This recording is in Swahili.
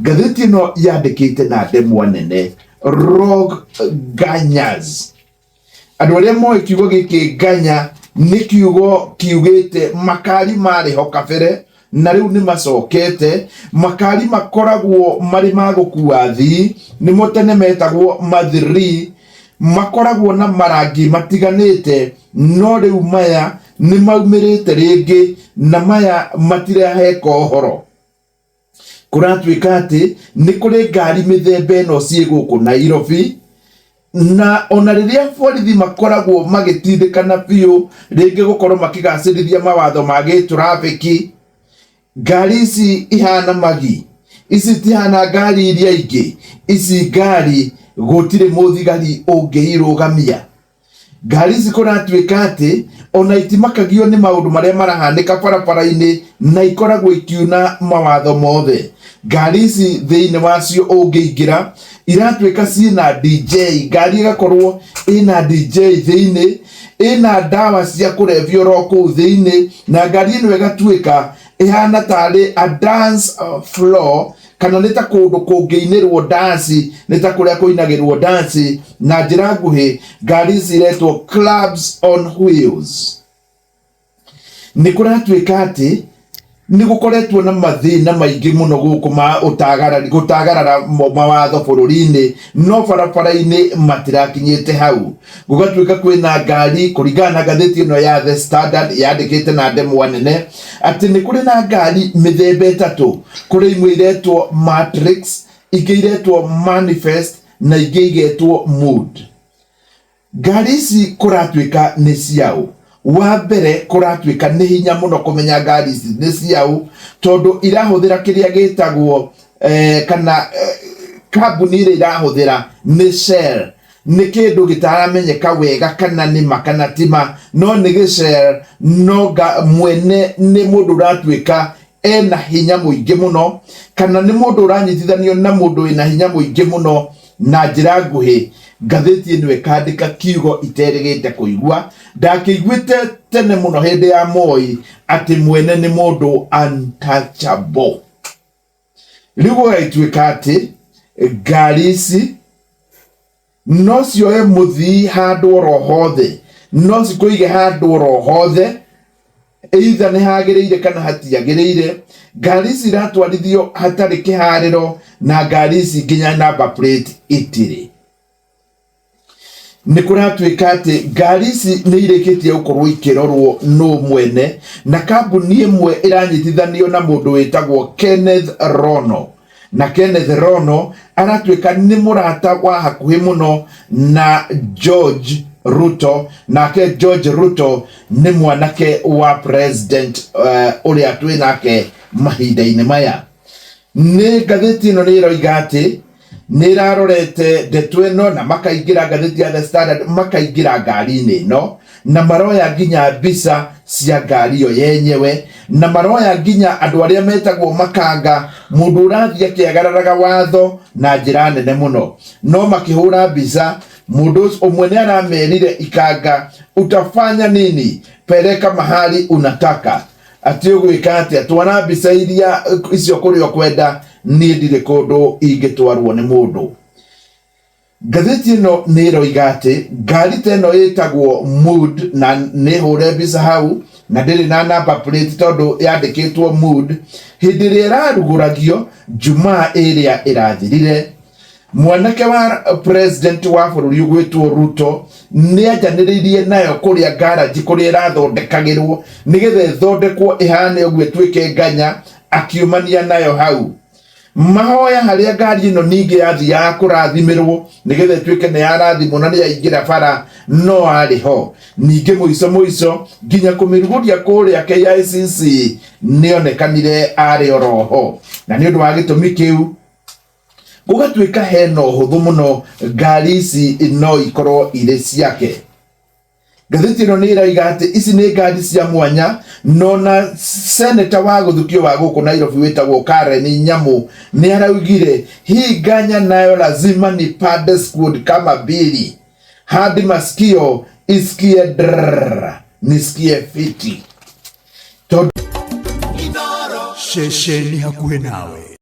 Ngathĩti ĩno yandĩkĩte na ndemwa nene, Rogue Ganyas. Andũ arĩa moĩ kiugo gĩkĩ Ganya nĩ kiugo kiugĩte makari marĩ ho kabere na rĩu nĩ macokete. Makari makoragwo marĩ ma gũkua thii, nĩmo tene metagwo mathiri, makoragwo na marangi matiganĩte, no rĩu maya nĩ maumĩrĩte rĩngĩ na maya matiraheka ũhoro. Kũratuĩka atĩ nĩ kũrĩ ngari mĩthemba ĩno ciĩ gũkũ Nairobi, na ona rĩrĩa borithi makoragwo magĩtindĩkana biũ rĩngĩ gũkorwo makĩgacĩrithia mawatho ma gĩtrafiki, ngari ici ihana magi, ici tihana ngari iria ingĩ, ici ngari gũtirĩ mũthigari ũngĩirũgamia. Ngari ici kũratuĩka atĩ ona itimakagio nĩ maũndũ marĩa marahanĩka barabara-inĩ na ikoragwo ikiuna mawatho mothe. Ngari ici thĩinĩ wacio ũngĩingĩra iratuĩka ciĩna DJ, ngari ĩgakorwo ĩna DJ thĩinĩ, ĩna ndawa cia kũrebia oro kũu thĩinĩ, na ngari ĩno ĩgatuĩka ihana tarĩ a dance floor, kana nĩ ta kũndũ kũngĩinĩrwo dance, nĩ ta kũrĩa kũinagĩrwo dance na njĩra nguhĩ. Ngari ici iretwo clubs on wheels. Nĩ kũratuĩka atĩ nĩ gũkoretwo na mathĩna maingĩ mũno gũkũ ma gũtagarara mawatho bũrũri-inĩ, no barabara-inĩ matirakinyĩte hau. Gũgatuĩka kwĩna ngari, kũringana na ngathĩti ĩno ya The Standard yandĩkĩte na ndemwa nene atĩ nĩ kũrĩ na ngari mĩthemba ĩtatũ. Kũrĩ imwe iretwo Matrix, ingĩ iretwo Manifest na ingĩ igetwo Mood. Ngari ici kũratuĩka nĩ ciao. Wa mbere kũratuĩka nĩ hinya mũno kũmenya ngari ici nĩ ciao, tondũ irahũthĩra kĩrĩa gĩtagwo kana kambuni ĩrĩa irahũthĩra nĩ Shell. Nĩ kĩndũ gĩtaramenyeka wega kana nĩ ma kana tima, no nĩ gĩ-Shell, no mwene nĩ mũndũ ũratuĩka ena hinya mũingĩ mũno, kana nĩ mũndũ ũranyitithanio na mũndũ wĩna hinya mũingĩ mũno. Na njĩra nguhĩ ngathĩti ĩno ĩkandĩka kiugo iterĩgĩte kũigua. Ndakĩiguĩte tene mũno hĩndĩ ya Moi atĩ mwene nĩ mũndũ untouchable. Rĩu gũgatuĩka atĩ ngari ici no cioe mũthii handũ oro hothe, no cikũige handũ oro hothe, either nĩ hagĩrĩire kana hatiagĩrĩire. Ngari ici iratwarithio hatarĩ kĩharĩro, na ngari ici nginya number plate itirĩ. Nĩ kũratuĩka atĩ ngari ici nĩ irĩkĩtie gũkorwo ikĩrorwo no mwene, na kambuni ĩmwe ĩranyitithanio na mũndũ wĩtagwo Kenneth Rono. Na Kenneth Rono aratuĩka nĩ mũrata wa hakuhĩ mũno na George Ruto, nake George Ruto nĩ mwanake wa president ũrĩa twĩ nake mahinda-inĩ maya. Nĩ ngathĩti ĩno nĩ ĩroiga atĩ nĩ irarorete ndeto ĩno na makaingĩra ngathĩti ya The Standard, makaingĩra ngari-inĩ ĩno na maroya nginya mbica cia ngari ĩyo yenyewe, na maroya nginya andũ arĩa metagwo makanga, mũndũ ũrathiĩ akĩagararaga watho na njĩra nene mũno. No makĩhũra mbica, mũndũ ũmwe nĩ aramerire ikanga, utafanya nini, peleka mahali unataka. Atĩ ũgwĩka atĩa, twana mbica iria icio kũrĩa kwenda, niĩ ndirĩ kũndũ ingĩtwarwo nĩ mũndũ. Ngathĩti ĩno nĩ ĩroiga atĩ ngari ta ĩno ĩtagwo Mood, na nĩ hũre mbica hau na ndĩrĩ na number plate tondũ yandĩkĩtwo Mood. Hĩndĩ ĩrĩa ĩrarugũragio Jumaa ĩrĩa ĩrathirire, mwanake wa president wa bũrũri ũgwĩtwo Ruto nĩ anjanĩrĩirie nayo kũrĩa garage kũrĩa ĩrathondekagĩrwo, nĩgetha ĩthondekwo ĩhane ũguo ĩtuĩke Nganya, akiumania nayo hau. Mahoya harĩa ngari ĩno ningĩ yathiaga kũrathimĩrwo nĩgetha ĩtuĩke nĩ yarathimwo na nĩ yaingĩra bara, no arĩ ho. Ningĩ mũico nginya kũmĩrugũria kũrĩa KICC nĩ onekanire arĩ oro ho, na nĩ ũndũ wa gĩtũmi kĩu gũgatuĩka hena ũhũthũ mũno ngari ici no ikorwo irĩ ciake. Ngathĩti ĩno nĩ ĩroiga atĩ ici nĩ ngari cia mwanya, no na seneta wa gũthukio wa gũkũ Nairobi wĩtagwo Karen Nyamu nĩ araugire hii Nganya nayo lazima nipande squad kama bili hadi masikio isikie drrrr nisikie fiti. Shesheni hakuhe nawe.